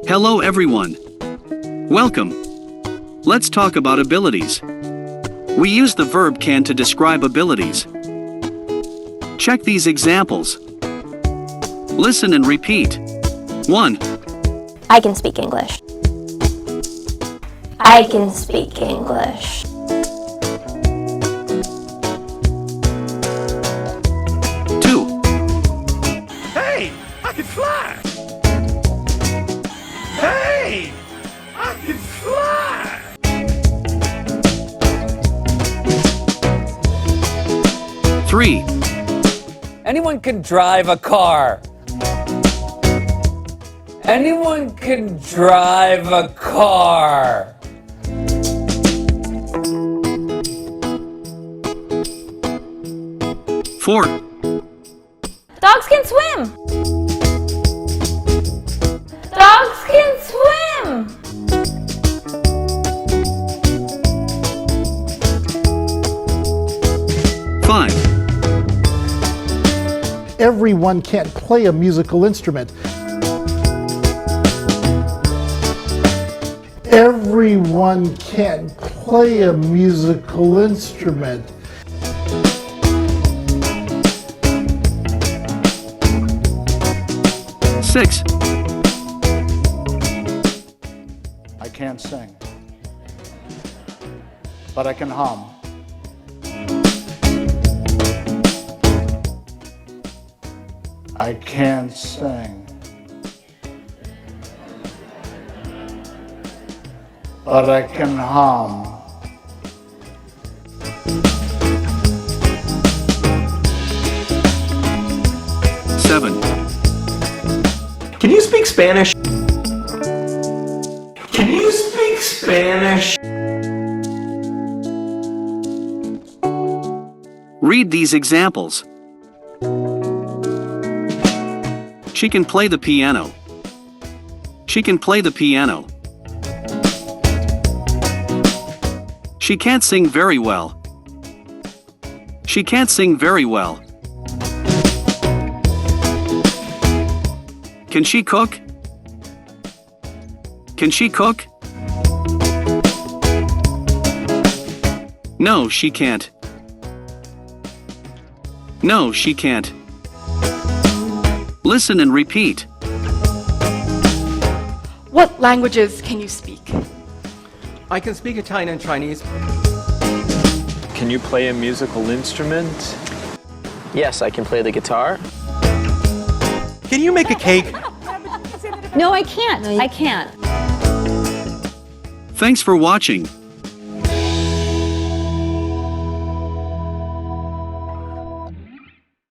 Hello everyone. Welcome. Let's talk about abilities. We use the verb can to describe abilities. Check these examples. Listen and repeat. 1. I can speak English. I can speak English. 2. Hey, I can fly! Hey, I can fly! 3. Anyone can drive a car. Anyone can drive a car. 4. Dogs can swim! Dogs can swim! 5. Everyone can't play a musical instrument. Everyone can't play a musical instrument. 6. I can't sing, but I can hum. I can't sing, but I can hum. 7. Can you speak Spanish? Can you speak Spanish? Read these examples. She can play the piano. She can play the piano. She can't sing very well. She can't sing very well. Can she cook? Can she cook? No, she can't. No, she can't. Listen and repeat. What languages can you speak? I can speak Italian and Chinese. Can you play a musical instrument? Yes, I can play the guitar. Can you make a cake? No, I can't. I can't. Thanks for watching.